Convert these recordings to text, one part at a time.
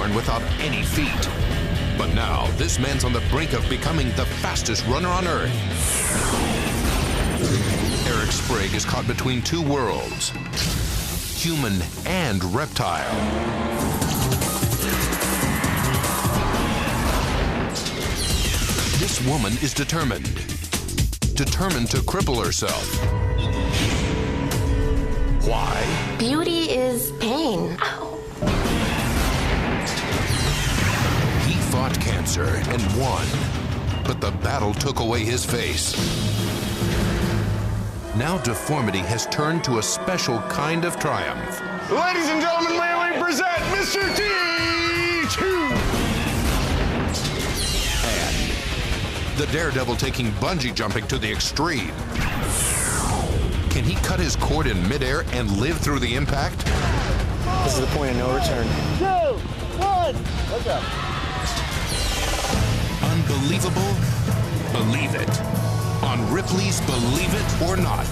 barn without any feet. But now, this man's on the brink of becoming the fastest runner on Earth. Eric Sprague is caught between two worlds, human and reptile. This woman is determined to cripple herself. Why? Beauty is pain. Ow. He fought cancer and won, but the battle took away his face. Now deformity has turned to a special kind of triumph. Ladies and gentlemen, may we present Mr. T2! And the daredevil taking bungee jumping to the extreme. Can he cut his cord in midair and live through the impact? This is the point of no return. 2, 1, look up. Unbelievable? Believe it. On Ripley's Believe It or Not.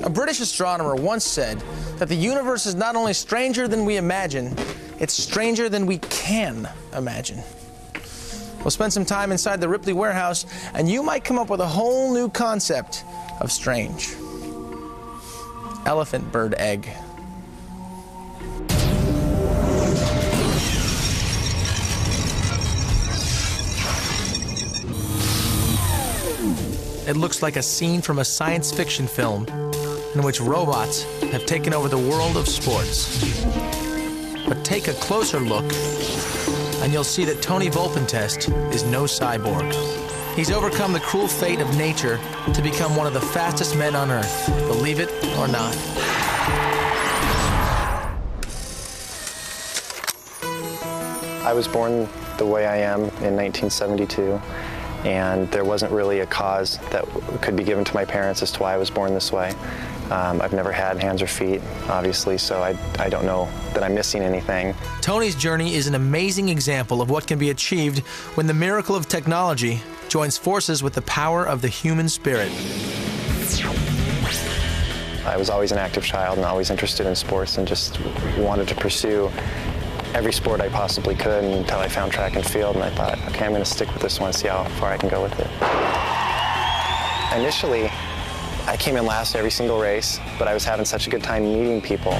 A British astronomer once said that the universe is not only stranger than we imagine, it's stranger than we can imagine. We'll spend some time inside the Ripley warehouse, and you might come up with a whole new concept of strange. Elephant bird egg. It looks like a scene from a science fiction film in which robots have taken over the world of sports. But take a closer look, and you'll see that Tony Volpentest is no cyborg. He's overcome the cruel fate of nature to become one of the fastest men on Earth, believe it or not. I was born the way I am in 1972, and there wasn't really a cause that could be given to my parents as to why I was born this way. I've never had hands or feet, obviously, so I don't know that I'm missing anything. Tony's journey is an amazing example of what can be achieved when the miracle of technology joins forces with the power of the human spirit. I was always an active child and always interested in sports and just wanted to pursue every sport I possibly could until I found track and field, and I thought, okay, I'm going to stick with this one and see how far I can go with it. Initially, I came in last every single race, but I was having such a good time meeting people.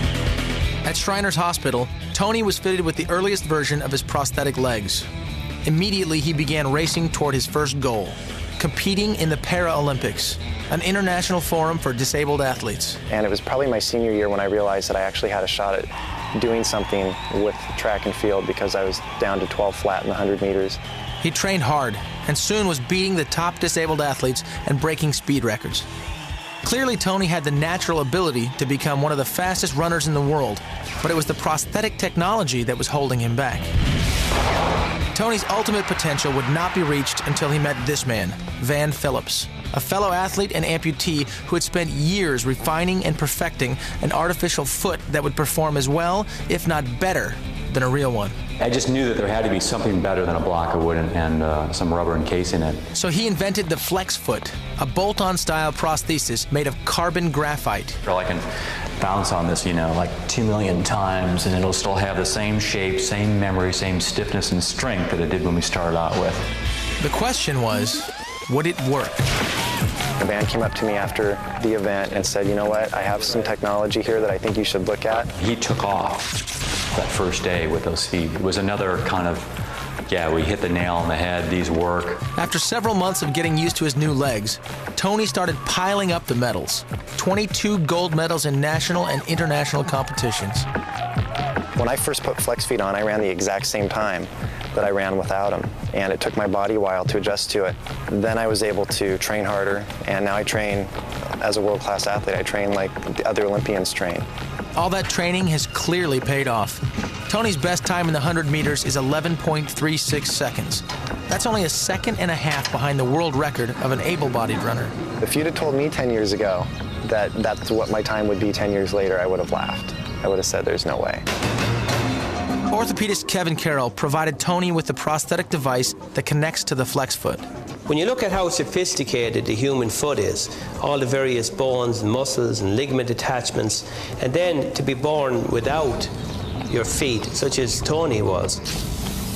At Shriners Hospital, Tony was fitted with the earliest version of his prosthetic legs. Immediately, he began racing toward his first goal, competing in the Paralympics, an international forum for disabled athletes. And it was probably my senior year when I realized that I actually had a shot at doing something with track and field because I was down to 12 flat in the 100 meters. He trained hard and soon was beating the top disabled athletes and breaking speed records. Clearly, Tony had the natural ability to become one of the fastest runners in the world, but it was the prosthetic technology that was holding him back. Tony's ultimate potential would not be reached until he met this man, Van Phillips, a fellow athlete and amputee who had spent years refining and perfecting an artificial foot that would perform as well, if not better, than a real one. I just knew that there had to be something better than a block of wood and some rubber encasing it. So he invented the Flex Foot, a bolt-on style prosthesis made of carbon graphite. I can bounce on this, like 2 million times, and it'll still have the same shape, same memory, same stiffness and strength that it did when we started out with. The question was, would it work? The band came up to me after the event and said, you know what, I have some technology here that I think you should look at. He took off that first day with those feet. It was another kind of, we hit the nail on the head, these work. After several months of getting used to his new legs, Tony started piling up the medals. 22 gold medals in national and international competitions. When I first put Flex Feet on, I ran the exact same time that I ran without them, and it took my body a while to adjust to it. Then I was able to train harder, and now I train as a world-class athlete. I train like the other Olympians train. All that training has clearly paid off. Tony's best time in the 100 meters is 11.36 seconds. That's only a second and a half behind the world record of an able-bodied runner. If you'd have told me 10 years ago that that's what my time would be 10 years later, I would have laughed. I would have said, there's no way. Orthopedist Kevin Carroll provided Tony with the prosthetic device that connects to the flex foot. When you look at how sophisticated the human foot is, all the various bones and muscles and ligament attachments, and then to be born without your feet, such as Tony was,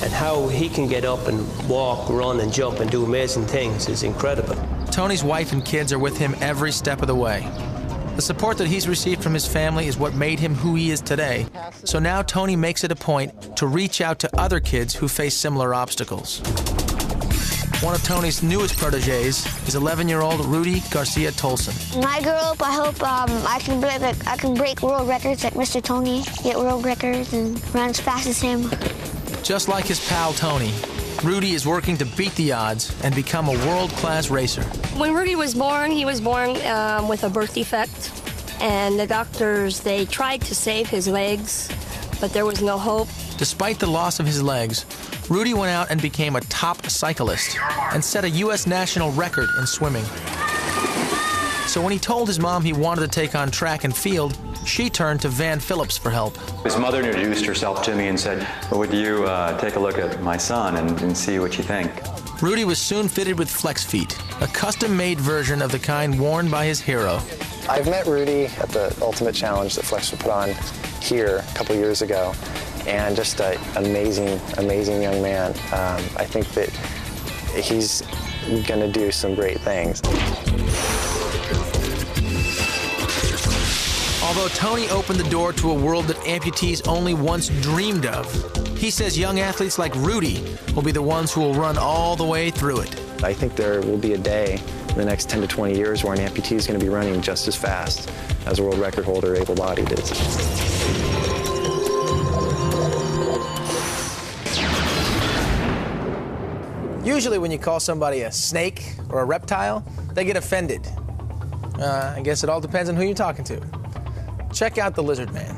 and how he can get up and walk, run and jump and do amazing things is incredible. Tony's wife and kids are with him every step of the way. The support that he's received from his family is what made him who he is today. So now Tony makes it a point to reach out to other kids who face similar obstacles. One of Tony's newest proteges is 11-year-old Rudy Garcia Tolson. When I grow up, I hope I can break world records like Mr. Tony, get world records and run as fast as him. Just like his pal Tony, Rudy is working to beat the odds and become a world-class racer. When Rudy was born, he was born with a birth defect, and the doctors, they tried to save his legs, but there was no hope. Despite the loss of his legs, Rudy went out and became a top cyclist and set a U.S. national record in swimming. So when he told his mom he wanted to take on track and field, she turned to Van Phillips for help. His mother introduced herself to me and said, would you take a look at my son and see what you think? Rudy was soon fitted with flex feet, a custom-made version of the kind worn by his hero. I've met Rudy at the Ultimate Challenge that Flex put on here a couple years ago, and just an amazing, amazing young man. I think that he's going to do some great things. Although Tony opened the door to a world that amputees only once dreamed of, he says young athletes like Rudy will be the ones who will run all the way through it. I think there will be a day in the next 10 to 20 years where an amputee is going to be running just as fast as a world record holder able-bodied is. Usually when you call somebody a snake or a reptile, they get offended. I guess it all depends on who you're talking to. Check out the lizard man.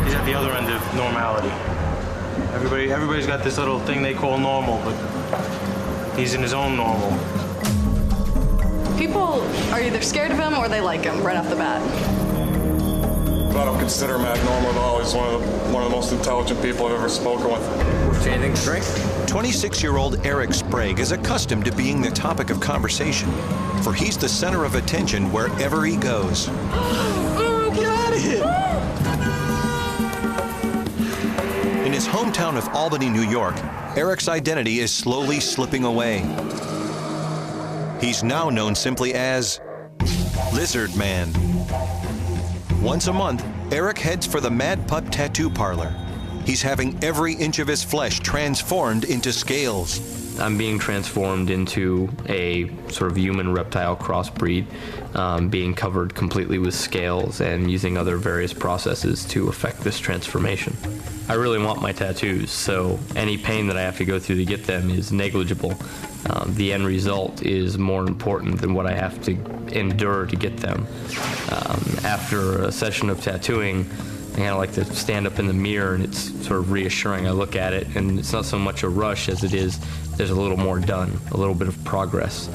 He's at the other end of normality. Everybody's got this little thing they call normal, but he's in his own normal. People are either scared of him or they like him right off the bat. I don't consider him abnormal at all. He's one of the most intelligent people I've ever spoken with. Anything to drink? 26-year-old Eric Sprague is accustomed to being the topic of conversation, for he's the center of attention wherever he goes. Get out of here! In his hometown of Albany, New York, Eric's identity is slowly slipping away. He's now known simply as Lizard Man. Once a month, Eric heads for the Mad Pup Tattoo Parlor. He's having every inch of his flesh transformed into scales. I'm being transformed into a sort of human-reptile crossbreed, being covered completely with scales and using other various processes to affect this transformation. I really want my tattoos, so any pain that I have to go through to get them is negligible. The end result is more important than what I have to endure to get them. After a session of tattooing, I kind of like to stand up in the mirror, and it's sort of reassuring. I look at it, and it's not so much a rush as it is there's a little more done, a little bit of progress,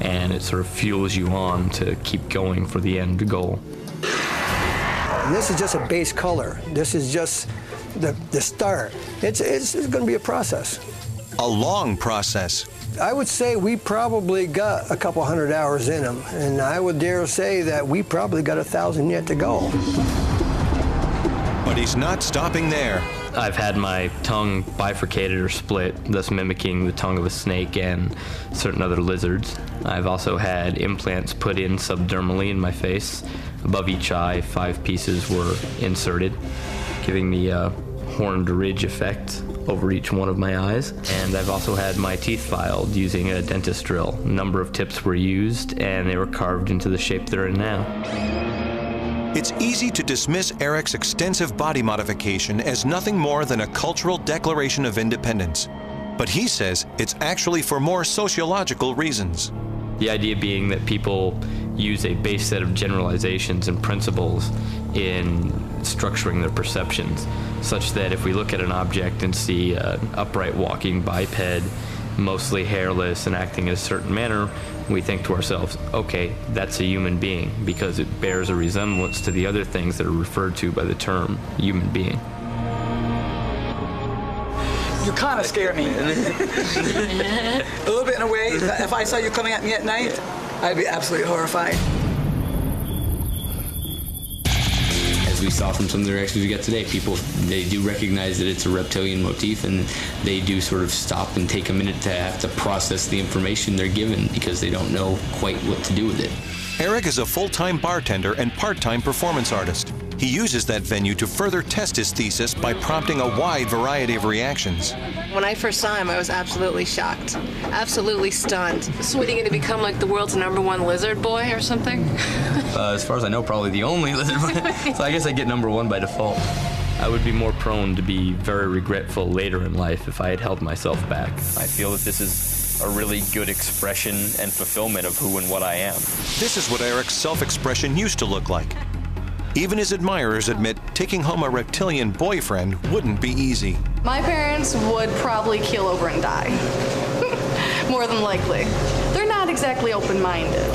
and it sort of fuels you on to keep going for the end goal. And this is just a base color. This is just the start. It's going to be a process. A long process. I would say we probably got a couple hundred hours in them, and I would dare say that we probably got 1,000 yet to go. But he's not stopping there. I've had my tongue bifurcated or split, thus mimicking the tongue of a snake and certain other lizards. I've also had implants put in subdermally in my face. Above each eye, 5 pieces were inserted, giving the horned ridge effect over each one of my eyes. And I've also had my teeth filed using a dentist drill. A number of tips were used, and they were carved into the shape they're in now. It's easy to dismiss Eric's extensive body modification as nothing more than a cultural declaration of independence. But he says it's actually for more sociological reasons. The idea being that people use a base set of generalizations and principles in structuring their perceptions, such that if we look at an object and see an upright walking biped mostly hairless and acting in a certain manner, we think to ourselves, okay, that's a human being, because it bears a resemblance to the other things that are referred to by the term human being. You kind of scare me. A little bit in a way. If I saw you coming at me at night, I'd be absolutely horrified. As we saw from some of the reactions we got today, people, they do recognize that it's a reptilian motif, and they do sort of stop and take a minute to have to process the information they're given because they don't know quite what to do with it. Eric is a full-time bartender and part-time performance artist. He uses that venue to further test his thesis by prompting a wide variety of reactions. When I first saw him, I was absolutely shocked, absolutely stunned. So what, are you going to become like the world's #1 lizard boy or something? As far as I know, probably the only lizard boy. So I guess I get #1 by default. I would be more prone to be very regretful later in life if I had held myself back. I feel that this is a really good expression and fulfillment of who and what I am. This is what Eric's self-expression used to look like. Even his admirers admit taking home a reptilian boyfriend wouldn't be easy. My parents would probably keel over and die. More than likely. They're not exactly open-minded.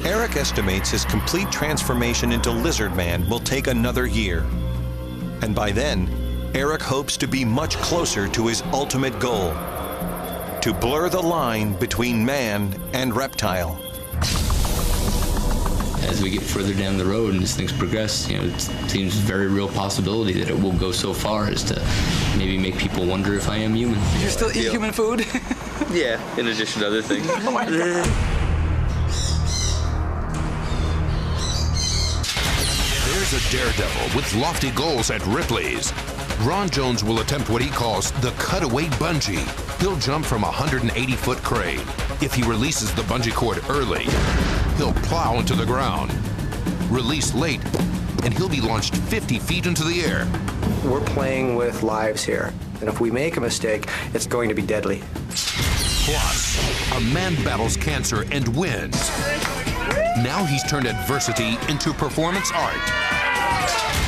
Eric estimates his complete transformation into Lizard Man will take another year. And by then, Eric hopes to be much closer to his ultimate goal: to blur the line between man and reptile. As we get further down the road and as things progress, it seems a very real possibility that it will go so far as to maybe make people wonder if I am human. You still eat human food? Yeah, in addition to other things. Oh my God. There's a daredevil with lofty goals at Ripley's. Ron Jones will attempt what he calls the cutaway bungee. He'll jump from a 180-foot crane. If he releases the bungee cord early, he'll plow into the ground. Release late, and he'll be launched 50 feet into the air. We're playing with lives here, and if we make a mistake, it's going to be deadly. Plus, a man battles cancer and wins. Now he's turned adversity into performance art.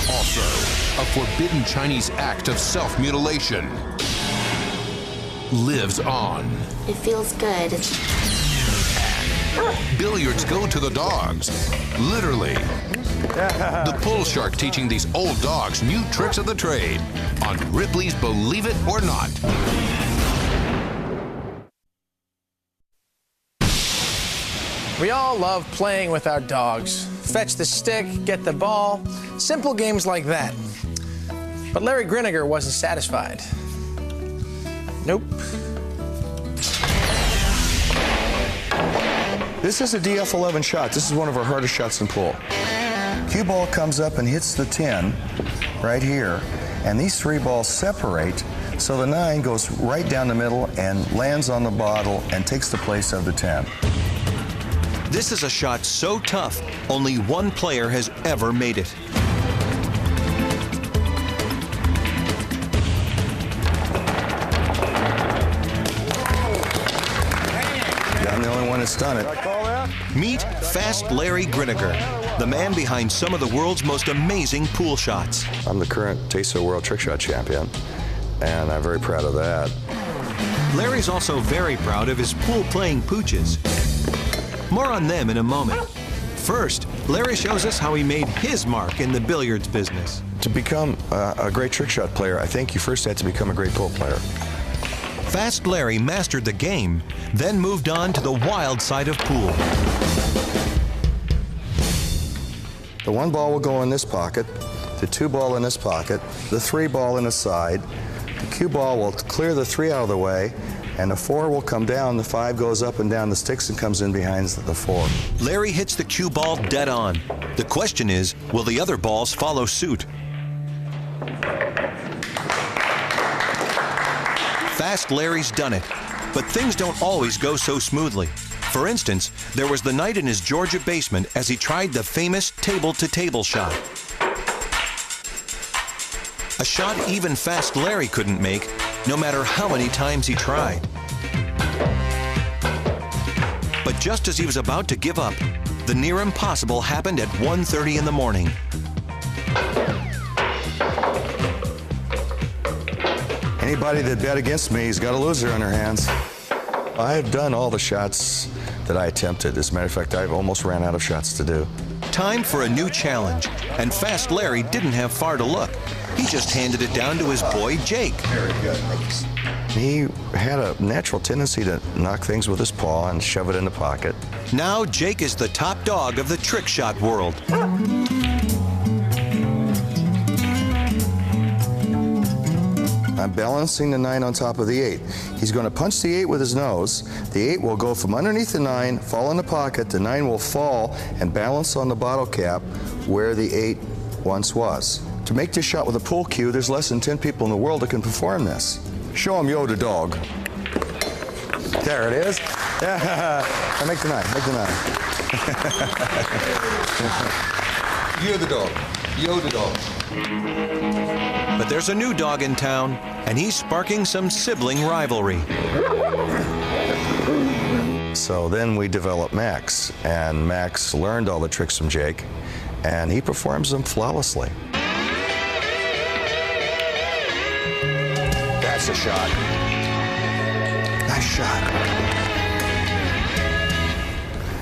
Also, a forbidden Chinese act of self-mutilation lives on. It feels good. Billiards go to the dogs. Literally. The bull shark teaching these old dogs new tricks of the trade on Ripley's Believe It or Not. We all love playing with our dogs. Fetch the stick, get the ball, simple games like that. But Larry Griniger wasn't satisfied. Nope. This is a DF11 shot. This is one of our hardest shots in pool. Cue ball comes up and hits the 10 right here, and these three balls separate, so the 9 goes right down the middle and lands on the bottle and takes the place of the 10. This is a shot so tough, only one player has ever made it. I'm the only one that's done it. Meet Fast Larry Griniger, the man behind some of the world's most amazing pool shots. I'm the current TESO World Trick Shot Champion, and I'm very proud of that. Larry's also very proud of his pool-playing pooches. More on them in a moment. First, Larry shows us how he made his mark in the billiards business. To become a great trick shot player, I think you first have to become a great pool player. Fast Larry mastered the game, then moved on to the wild side of pool. The 1 ball will go in this pocket, the 2 ball in this pocket, the 3 ball in the side, the cue ball will clear the 3 out of the way, and the 4 will come down, the 5 goes up and down the sticks and comes in behind the 4. Larry hits the cue ball dead on. The question is, will the other balls follow suit? Fast Larry's done it, but things don't always go so smoothly. For instance, there was the night in his Georgia basement as he tried the famous table-to-table shot. A shot even Fast Larry couldn't make, no matter how many times he tried. But just as he was about to give up, the near impossible happened at 1:30 in the morning. Anybody that bet against me has got a loser on their hands. I have done all the shots that I attempted. As a matter of fact, I've almost ran out of shots to do. Time for a new challenge, and Fast Larry didn't have far to look. He just handed it down to his boy, Jake. Very good. He had a natural tendency to knock things with his paw and shove it in the pocket. Now Jake is the top dog of the trick shot world. I'm balancing the 9 on top of the 8. He's going to punch the 8 with his nose. The 8 will go from underneath the 9, fall in the pocket. The 9 will fall and balance on the bottle cap where the 8 once was. To make this shot with a pool cue, there's less than 10 people in the world that can perform this. Show him Yo the dog. There it is. Yeah. Make the 9. Make the 9. Yo the dog. Yo the dog. But there's a new dog in town, and he's sparking some sibling rivalry. So then we developed Max, and Max learned all the tricks from Jake, and he performs them flawlessly. That's a shot. Nice shot.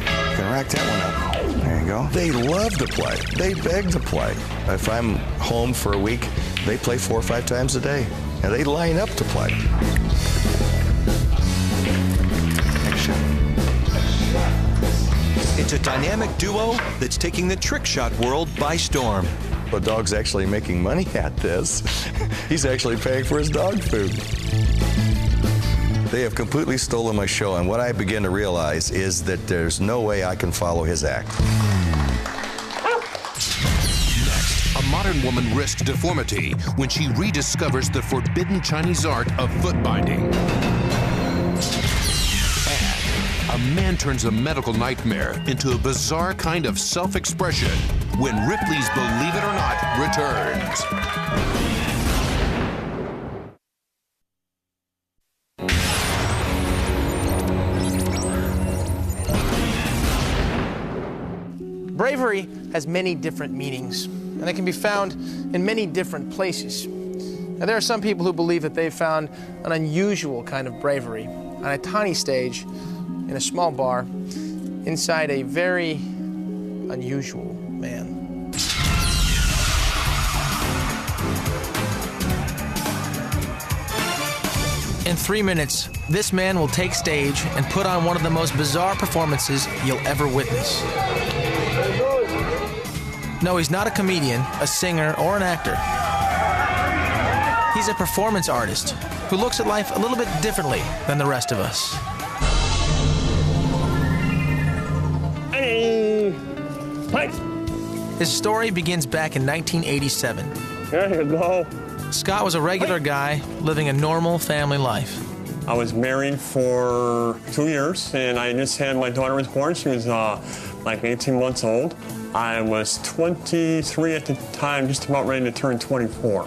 You can rack that one up. There you go. They love to play. They beg to play. If I'm home for a week, they play 4 or 5 times a day, and they line up to play. Next shot. It's a dynamic duo that's taking the trick shot world by storm. The dog's actually making money at this. He's actually paying for his dog food. They have completely stolen my show, and what I begin to realize is that there's no way I can follow his act. Next, a modern woman risks deformity when she rediscovers the forbidden Chinese art of foot binding. And a man turns a medical nightmare into a bizarre kind of self-expression when Ripley's Believe It or Not returns. Bravery has many different meanings, and it can be found in many different places. Now, there are some people who believe that they've found an unusual kind of bravery on a tiny stage in a small bar inside a very unusual man. In 3 minutes, this man will take stage and put on one of the most bizarre performances you'll ever witness. No, he's not a comedian, a singer, or an actor. He's a performance artist who looks at life a little bit differently than the rest of us. His story begins back in 1987. There you go. Scott was a regular guy living a normal family life. I was married for 2 years, and I just had my daughter was born. She was like 18 months old. I was 23 at the time, just about ready to turn 24.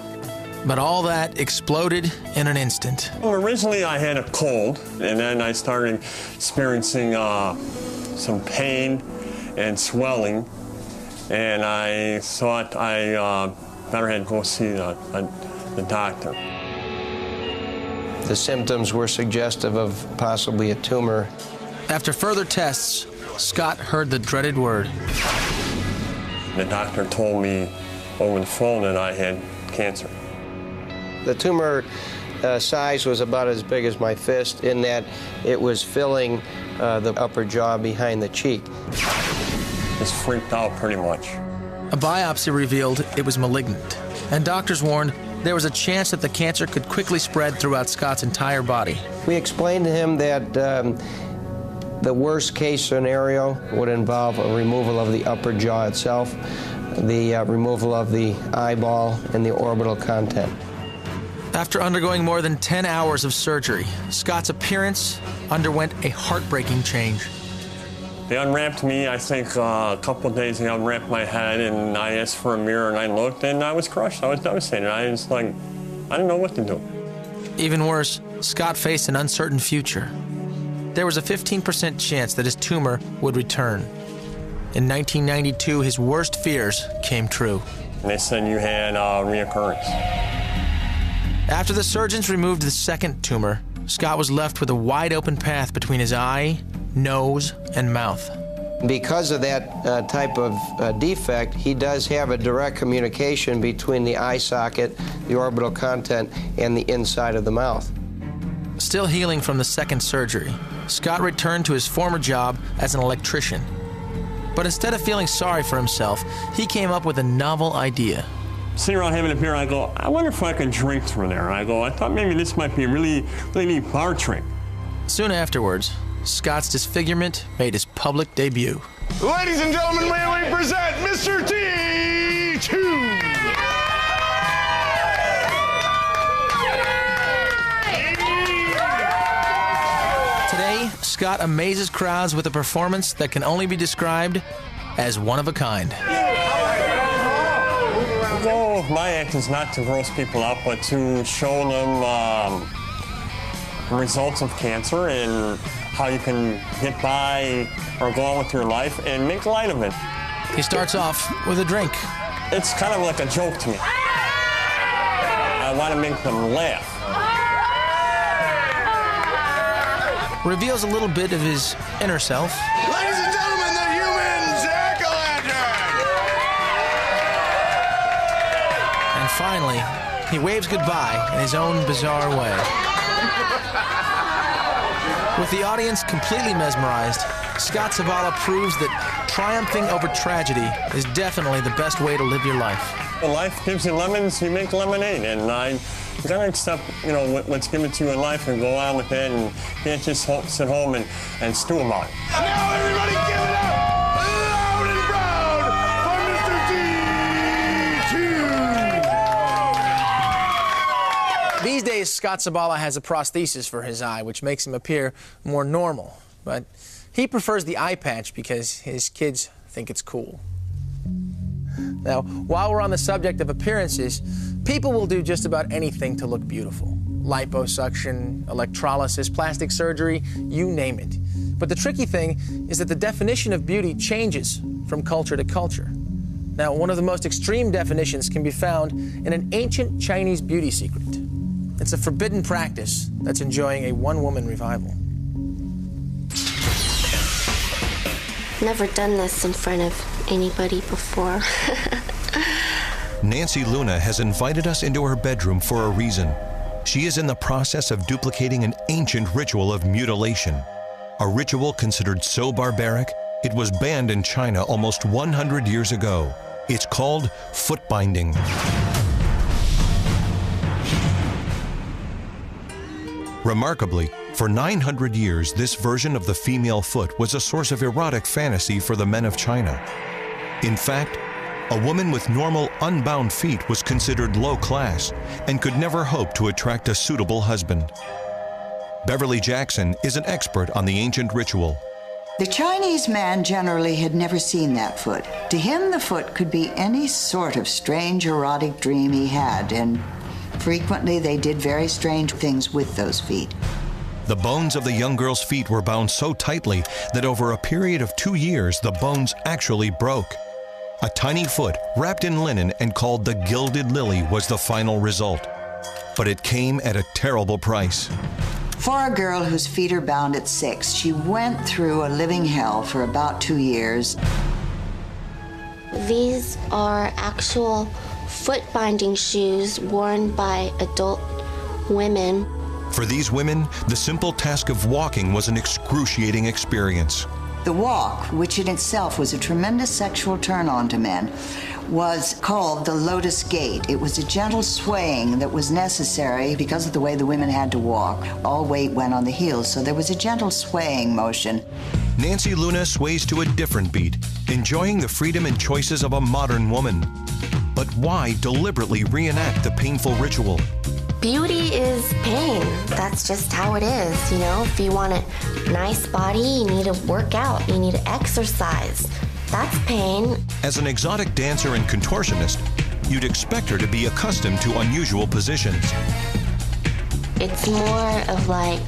But all that exploded in an instant. Well, originally I had a cold, and then I started experiencing some pain and swelling, and I thought I better had to go see the doctor. The symptoms were suggestive of possibly a tumor. After further tests, Scott heard the dreaded word. The doctor told me over the phone that I had cancer. The tumor size was about as big as my fist in that it was filling the upper jaw behind the cheek. Just freaked out pretty much. A biopsy revealed it was malignant, and doctors warned there was a chance that the cancer could quickly spread throughout Scott's entire body. We explained to him that the worst case scenario would involve a removal of the upper jaw itself, the removal of the eyeball, and the orbital content. After undergoing more than 10 hours of surgery, Scott's appearance underwent a heartbreaking change. They unwrapped me, I think a couple of days they unwrapped my head, and I asked for a mirror, and I looked, and I was crushed. I was devastated. I was like, I didn't know what to do. Even worse, Scott faced an uncertain future. There was a 15% chance that his tumor would return. In 1992, his worst fears came true. And they said you had reoccurrence. After the surgeons removed the second tumor, Scott was left with a wide open path between his eye, nose, and mouth. Because of that type of defect, he does have a direct communication between the eye socket, the orbital content, and the inside of the mouth. Still healing from the second surgery, Scott returned to his former job as an electrician. But instead of feeling sorry for himself, he came up with a novel idea. Sitting around having a beer, I go, I wonder if I could drink through there. And I go, I thought maybe this might be a really neat bar trick. Soon afterwards, Scott's disfigurement made his public debut. Ladies and gentlemen, may we present Mr. T2! Today, Scott amazes crowds with a performance that can only be described as one of a kind. The goal of my act is not to gross people out, but to show them the results of cancer and how you can get by or go on with your life and make light of it. He starts off with a drink. It's kind of like a joke to me. I want to make them laugh. Reveals a little bit of his inner self. Ladies and gentlemen, the human jack-o'-lantern! And finally, he waves goodbye in his own bizarre way. With the audience completely mesmerized, Scott Zavala proves that triumphing over tragedy is definitely the best way to live your life. When life gives you lemons, you make lemonade, and you gotta accept, what's given to you in life and go on with it, and you can't just sit home and stew about it. Now everybody give it up loud and proud for Mr. T2! These days, Scott Zavala has a prosthesis for his eye, which makes him appear more normal. But he prefers the eye patch because his kids think it's cool. Now, while we're on the subject of appearances, people will do just about anything to look beautiful. Liposuction, electrolysis, plastic surgery, you name it. But the tricky thing is that the definition of beauty changes from culture to culture. Now, one of the most extreme definitions can be found in an ancient Chinese beauty secret. It's a forbidden practice that's enjoying a one-woman revival. Never done this in front of anybody before. Nancy Luna has invited us into her bedroom for a reason. She is in the process of duplicating an ancient ritual of mutilation. A ritual considered so barbaric, it was banned in China almost 100 years ago. It's called foot binding. Remarkably, for 900 years, this version of the female foot was a source of erotic fantasy for the men of China. In fact, a woman with normal, unbound feet was considered low class and could never hope to attract a suitable husband. Beverly Jackson is an expert on the ancient ritual. The Chinese man generally had never seen that foot. To him, the foot could be any sort of strange erotic dream he had, and frequently they did very strange things with those feet. The bones of the young girl's feet were bound so tightly that over a period of 2 years, the bones actually broke. A tiny foot wrapped in linen and called the Gilded Lily was the final result. But it came at a terrible price. For a girl whose feet are bound at 6, she went through a living hell for about 2 years. These are actual foot binding shoes worn by adult women. For these women, the simple task of walking was an excruciating experience. The walk, which in itself was a tremendous sexual turn-on to men, was called the lotus gait. It was a gentle swaying that was necessary because of the way the women had to walk. All weight went on the heels, so there was a gentle swaying motion. Nancy Luna sways to a different beat, enjoying the freedom and choices of a modern woman. But why deliberately reenact the painful ritual? Beauty is pain. That's just how it is, If you want a nice body, you need to work out. You need to exercise. That's pain. As an exotic dancer and contortionist, you'd expect her to be accustomed to unusual positions. It's more of like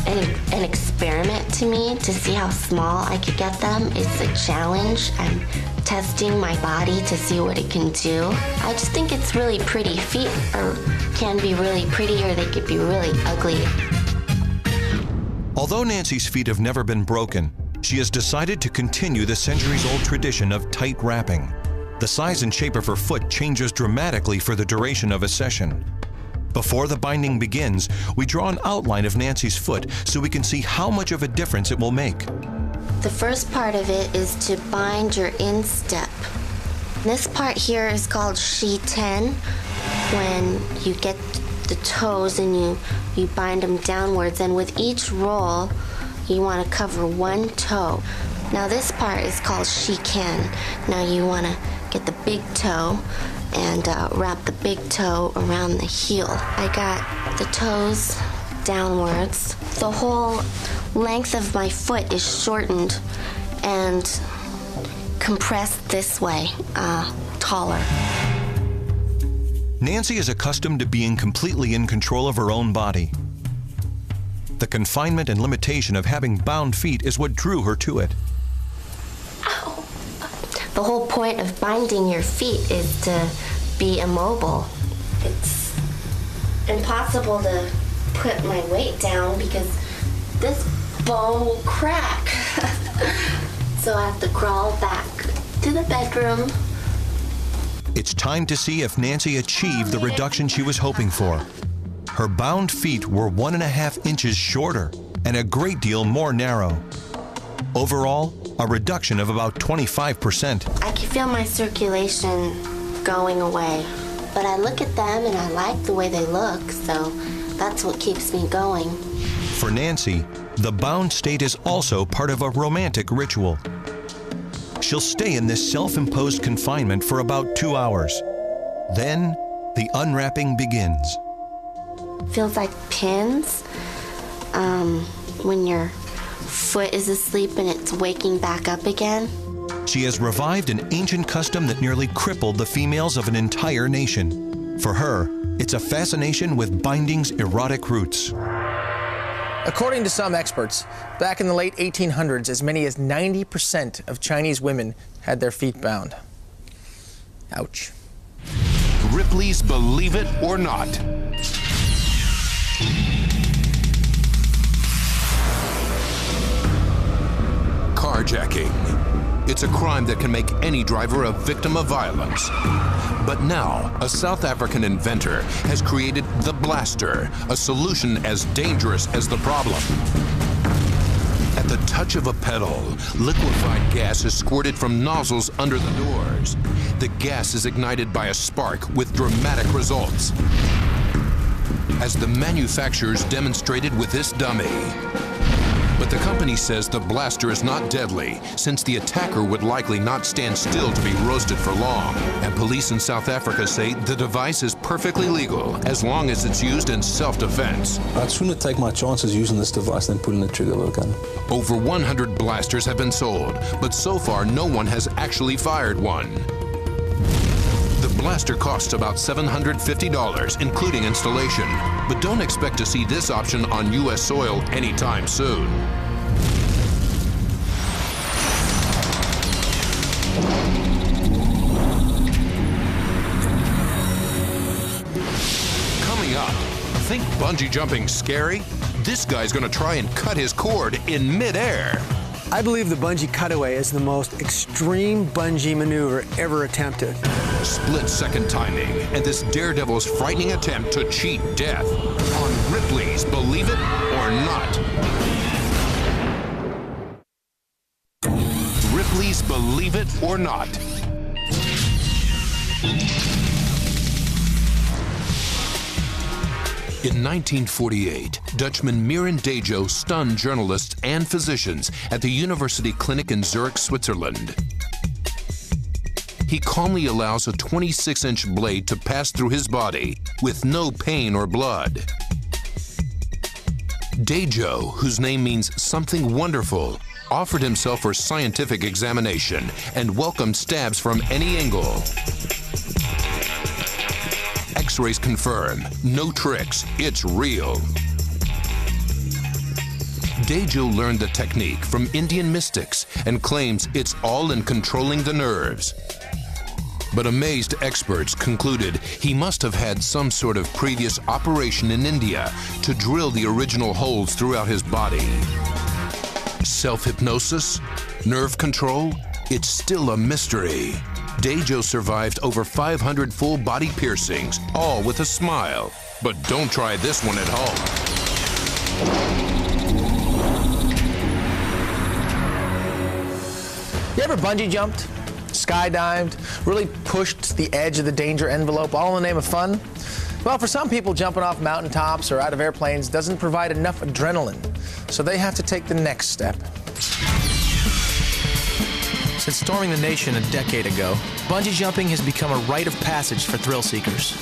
an experiment to me to see how small I could get them. It's a challenge. I'm testing my body to see what it can do. I just think it's really pretty. Feet can be really pretty, or they could be really ugly. Although Nancy's feet have never been broken, she has decided to continue the centuries-old tradition of tight wrapping. The size and shape of her foot changes dramatically for the duration of a session. Before the binding begins, we draw an outline of Nancy's foot so we can see how much of a difference it will make. The first part of it is to bind your instep. This part here is called Ciptaan. When you get the toes and you bind them downwards, and with each roll, you want to cover one toe. Now this part is called Ciptaan. Now you want to get the big toe and wrap the big toe around the heel. I got the toes downwards. The whole length of my foot is shortened and compressed this way, taller. Nancy is accustomed to being completely in control of her own body. The confinement and limitation of having bound feet is what drew her to it. Ow. The whole point of binding your feet is to be immobile. It's impossible to put my weight down because this bone will crack. So I have to crawl back to the bedroom. It's time to see if Nancy achieved the reduction she was hoping for. Her bound feet were 1.5 inches shorter and a great deal more narrow. Overall, a reduction of about 25%. I can feel my circulation going away, but I look at them and I like the way they look, so that's what keeps me going. For Nancy, the bound state is also part of a romantic ritual. She'll stay in this self-imposed confinement for about 2 hours. Then, the unwrapping begins. Feels like pins when your foot is asleep and it's waking back up again. She has revived an ancient custom that nearly crippled the females of an entire nation. For her, it's a fascination with binding's erotic roots. According to some experts, back in the late 1800s, as many as 90% of Chinese women had their feet bound. Ouch. Ripley's Believe It or Not. Carjacking. It's a crime that can make any driver a victim of violence. But now, a South African inventor has created the Blaster, a solution as dangerous as the problem. At the touch of a pedal, liquefied gas is squirted from nozzles under the doors. The gas is ignited by a spark with dramatic results, as the manufacturers demonstrated with this dummy. But the company says the blaster is not deadly, since the attacker would likely not stand still to be roasted for long. And police in South Africa say the device is perfectly legal, as long as it's used in self-defense. I'd sooner take my chances using this device than pulling the trigger of a gun. Over 100 blasters have been sold, but so far no one has actually fired one. The blaster costs about $750, including installation. But don't expect to see this option on U.S. soil anytime soon. Coming up, think bungee jumping scary? This guy's gonna try and cut his cord in midair. I believe the bungee cutaway is the most extreme bungee maneuver ever attempted. Split-second timing and this daredevil's frightening attempt to cheat death on Ripley's Believe It or Not. Ripley's Believe It or Not. In 1948, Dutchman Miran Dejo stunned journalists and physicians at the University Clinic in Zurich, Switzerland. He calmly allows a 26-inch blade to pass through his body with no pain or blood. Dejo, whose name means something wonderful, offered himself for scientific examination and welcomed stabs from any angle. X-rays confirm, no tricks, it's real. Dejo learned the technique from Indian mystics and claims it's all in controlling the nerves. But amazed experts concluded he must have had some sort of previous operation in India to drill the original holes throughout his body. Self-hypnosis? Nerve control? It's still a mystery. Dejo survived over 500 full body piercings, all with a smile. But don't try this one at home. You ever bungee jumped, skydived, really pushed the edge of the danger envelope, all in the name of fun? Well, for some people, jumping off mountaintops or out of airplanes doesn't provide enough adrenaline, so they have to take the next step. Since storming the nation a decade ago, bungee jumping has become a rite of passage for thrill seekers.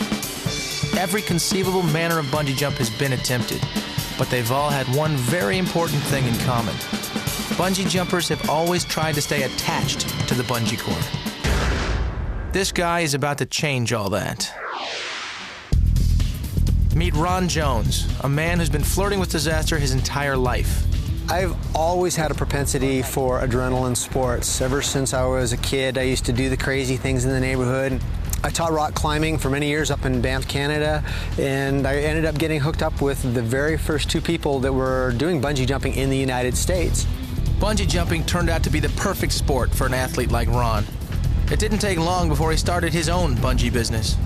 Every conceivable manner of bungee jump has been attempted, but they've all had one very important thing in common. Bungee jumpers have always tried to stay attached to the bungee cord. This guy is about to change all that. Meet Ron Jones, a man who's been flirting with disaster his entire life. I've always had a propensity for adrenaline sports. Ever since I was a kid, I used to do the crazy things in the neighborhood. I taught rock climbing for many years up in Banff, Canada, and I ended up getting hooked up with the very first two people that were doing bungee jumping in the United States. Bungee jumping turned out to be the perfect sport for an athlete like Ron. It didn't take long before he started his own bungee business.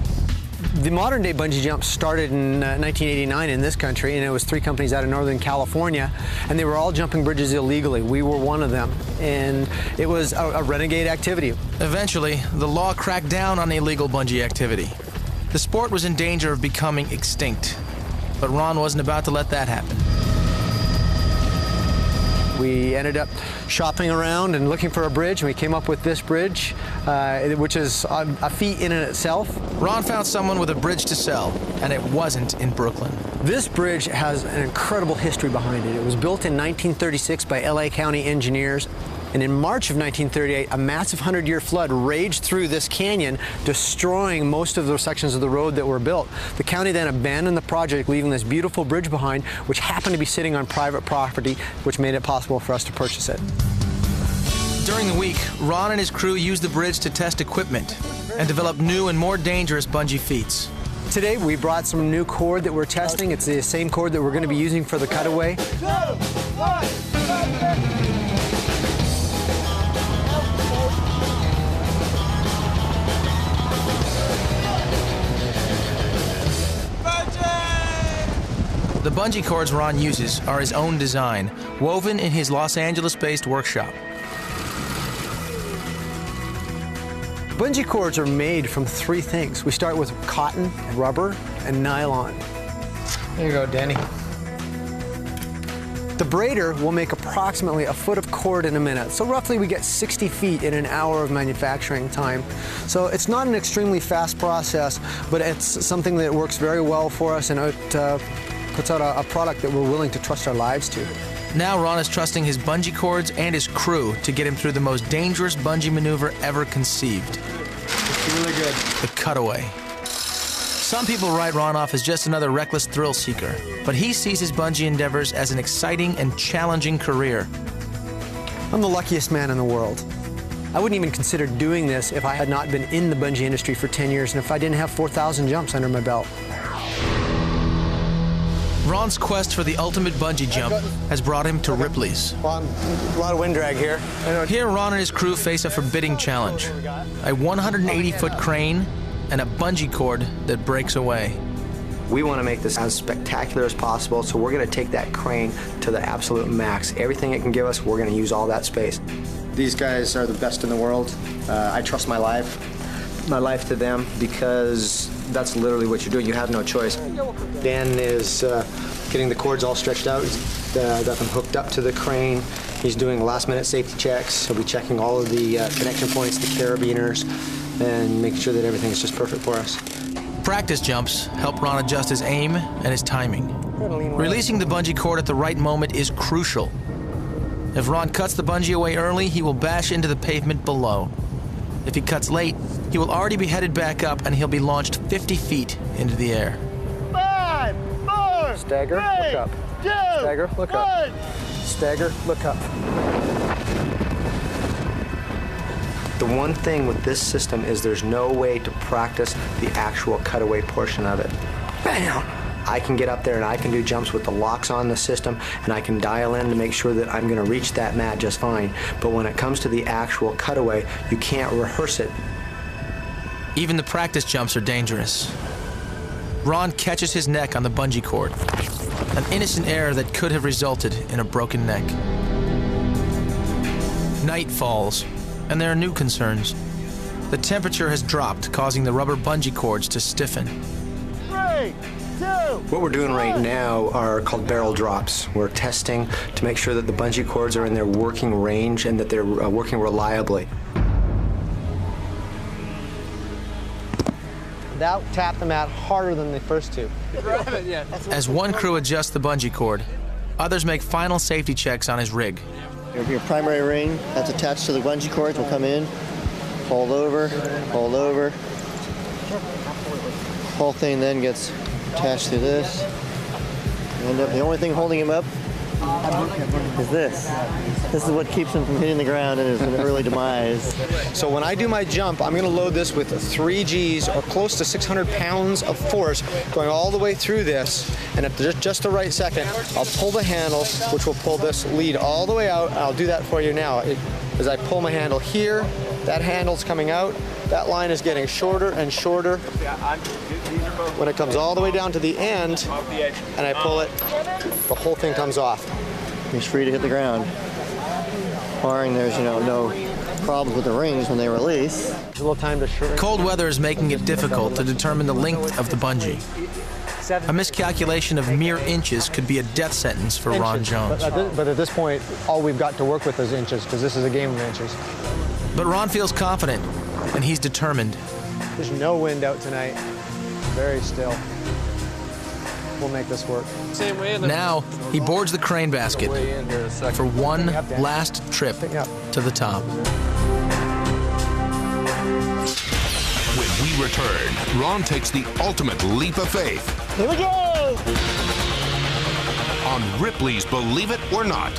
The modern day bungee jump started in 1989 in this country, and it was 3 companies out of Northern California, and they were all jumping bridges illegally. We were one of them, and it was a renegade activity. Eventually, the law cracked down on illegal bungee activity. The sport was in danger of becoming extinct, but Ron wasn't about to let that happen. We ended up shopping around and looking for a bridge, and we came up with this bridge, which is a feat in and itself. Ron found someone with a bridge to sell, and it wasn't in Brooklyn. This bridge has an incredible history behind it. It was built in 1936 by LA County engineers, and in March of 1938, a massive 100-year flood raged through this canyon, destroying most of those sections of the road that were built. The county then abandoned the project, leaving this beautiful bridge behind, which happened to be sitting on private property, which made it possible for us to purchase it. During the week, Ron and his crew used the bridge to test equipment and develop new and more dangerous bungee feats. Today, we brought some new cord that we're testing. It's the same cord that we're going to be using for the cutaway. The bungee cords Ron uses are his own design, woven in his Los Angeles-based workshop. Bungee cords are made from 3 things. We start with cotton, rubber, and nylon. There you go, Danny. The braider will make approximately a foot of cord in a minute. So roughly we get 60 feet in an hour of manufacturing time. So it's not an extremely fast process, but it's something that works very well for us, and it puts out a product that we're willing to trust our lives to. Now Ron is trusting his bungee cords and his crew to get him through the most dangerous bungee maneuver ever conceived. It's really good. The cutaway. Some people write Ron off as just another reckless thrill seeker, but he sees his bungee endeavors as an exciting and challenging career. I'm the luckiest man in the world. I wouldn't even consider doing this if I had not been in the bungee industry for 10 years and if I didn't have 4,000 jumps under my belt. Ron's quest for the ultimate bungee jump has brought him to Ripley's. Well, a lot of wind drag here. Here, Ron and his crew face a forbidding challenge: a 180-foot crane and a bungee cord that breaks away. We want to make this as spectacular as possible, so we're going to take that crane to the absolute max. Everything it can give us, we're going to use all that space. These guys are the best in the world. I trust my life to them, because that's literally what you're doing. You have no choice. Dan is getting the cords all stretched out. He's got them hooked up to the crane. He's doing last-minute safety checks. He'll be checking all of the connection points, the carabiners, and making sure that everything is just perfect for us. Practice jumps help Ron adjust his aim and his timing. Releasing the bungee cord at the right moment is crucial. If Ron cuts the bungee away early, he will bash into the pavement below. If he cuts late, he will already be headed back up, and he'll be launched 50 feet into the air. 5, 4, Stagger, 3, look up. 2, Stagger, look 1. up. stagger, look up. The one thing with this system is there's no way to practice the actual cutaway portion of it. Bam! I can get up there and I can do jumps with the locks on the system, and I can dial in to make sure that I'm going to reach that mat just fine. But when it comes to the actual cutaway, you can't rehearse it. Even the practice jumps are dangerous. Ron catches his neck on the bungee cord, an innocent error that could have resulted in a broken neck. Night falls, and there are new concerns. The temperature has dropped, causing the rubber bungee cords to stiffen. 3, 2, What we're doing right now are called barrel drops. We're testing to make sure that the bungee cords are in their working range and that they're working reliably. That tapped the mat harder than the first two. As one crew adjusts the bungee cord, others make final safety checks on his rig. Your primary ring that's attached to the bungee cords will come in, fold over, fold over. Whole thing then gets attached to this. And the only thing holding him up is this. This is what keeps him from hitting the ground and his early demise. So when I do my jump, I'm going to load this with 3 Gs or close to 600 pounds of force going all the way through this. And at just the right second, I'll pull the handle, which will pull this lead all the way out. I'll do that for you now. As I pull my handle here, that handle's coming out. That line is getting shorter and shorter. When it comes all the way down to the end, and I pull it, the whole thing comes off. He's free to hit the ground. Barring there's, no problems with the rings when they release. There's a little time to shorten. Cold weather is making it difficult to determine the length of the bungee. A miscalculation of mere inches could be a death sentence for Ron Jones. But at this point, all we've got to work with is inches, because this is a game of inches. But Ron feels confident, and he's determined. There's no wind out tonight. Very still. We'll make this work. Now, he boards the crane basket for one last trip to the top. When we return, Ron takes the ultimate leap of faith. Here we go! On Ripley's Believe It or Not.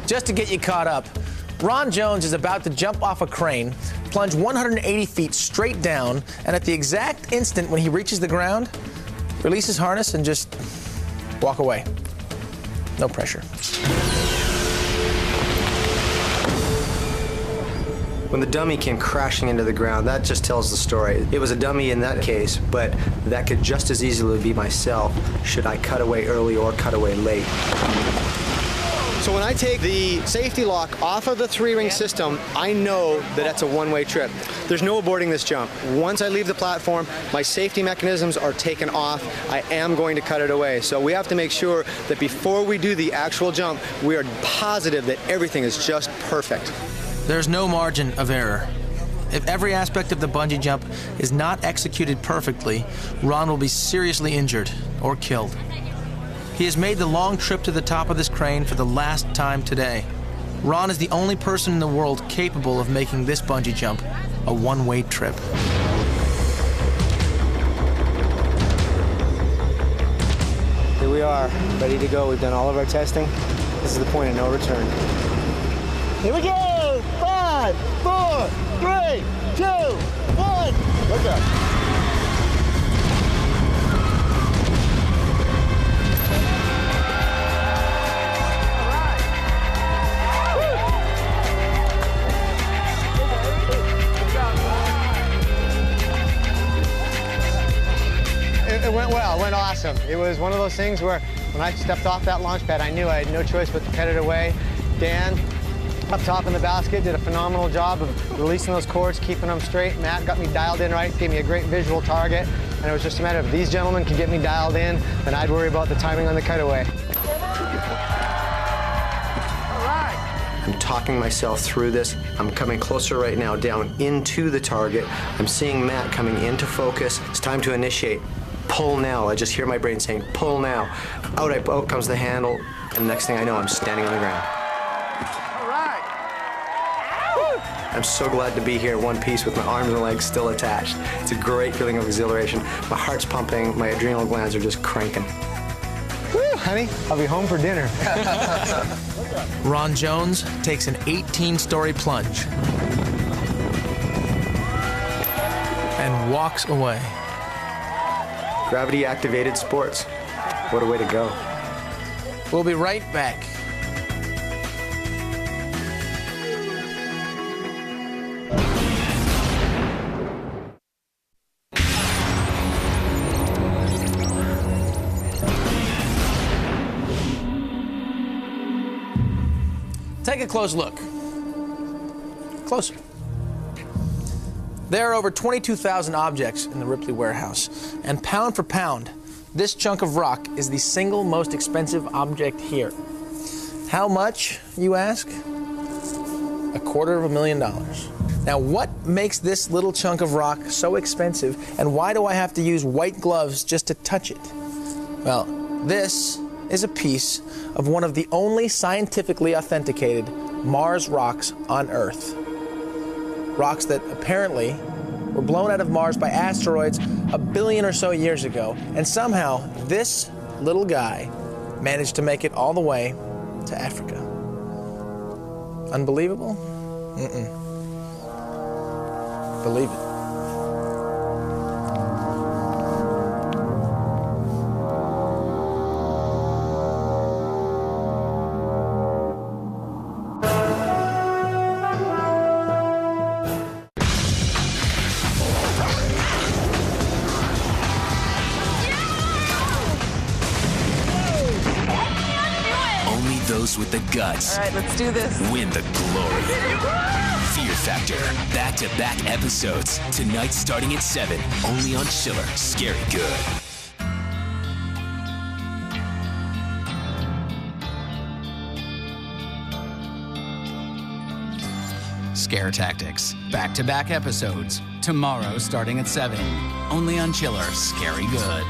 Just to get you caught up, Ron Jones is about to jump off a crane, plunge 180 feet straight down, and at the exact instant when he reaches the ground, release his harness and just walk away. No pressure. When the dummy came crashing into the ground, that just tells the story. It was a dummy in that case, but that could just as easily be myself should I cut away early or cut away late. So when I take the safety lock off of the 3-ring system, I know that that's a one-way trip. There's no aborting this jump. Once I leave the platform, my safety mechanisms are taken off. I am going to cut it away. So we have to make sure that before we do the actual jump, we are positive that everything is just perfect. There's no margin of error. If every aspect of the bungee jump is not executed perfectly, Ron will be seriously injured or killed. He has made the long trip to the top of this crane for the last time today. Ron is the only person in the world capable of making this bungee jump a one-way trip. Here we are, ready to go. We've done all of our testing. This is the point of no return. Here we go! 5, 4, 3, 2, 1. Look up. It went well, it went awesome. It was one of those things where when I stepped off that launch pad, I knew I had no choice but to cut it away. Dan, up top in the basket, did a phenomenal job of releasing those cords, keeping them straight. Matt got me dialed in right, gave me a great visual target, and it was just a matter of if these gentlemen could get me dialed in, then I'd worry about the timing on the cutaway. I'm talking myself through this. I'm coming closer right now down into the target. I'm seeing Matt coming into focus. It's time to initiate. Pull now. I just hear my brain saying, pull now. Out comes the handle, and the next thing I know, I'm standing on the ground. All right. Woo. I'm so glad to be here in one piece with my arms and legs still attached. It's a great feeling of exhilaration. My heart's pumping, my adrenal glands are just cranking. Woo, honey, I'll be home for dinner. Ron Jones takes an 18-story plunge and walks away. Gravity-activated sports. What a way to go. We'll be right back. Take a close look. Closer. There are over 22,000 objects in the Ripley warehouse, and pound for pound, this chunk of rock is the single most expensive object here. How much, you ask? $250,000. Now, what makes this little chunk of rock so expensive, and why do I have to use white gloves just to touch it? Well, this is a piece of one of the only scientifically authenticated Mars rocks on Earth. Rocks that apparently were blown out of Mars by asteroids 1 billion or so years ago, and somehow this little guy managed to make it all the way to Africa. Unbelievable? Believe it. With the guts. All right, let's do this. Win the glory. Fear Factor. Back-to-back episodes. Tonight starting at 7. Only on Chiller. Scary Good. Scare Tactics. Back-to-back episodes. Tomorrow starting at 7. Only on Chiller. Scary Good.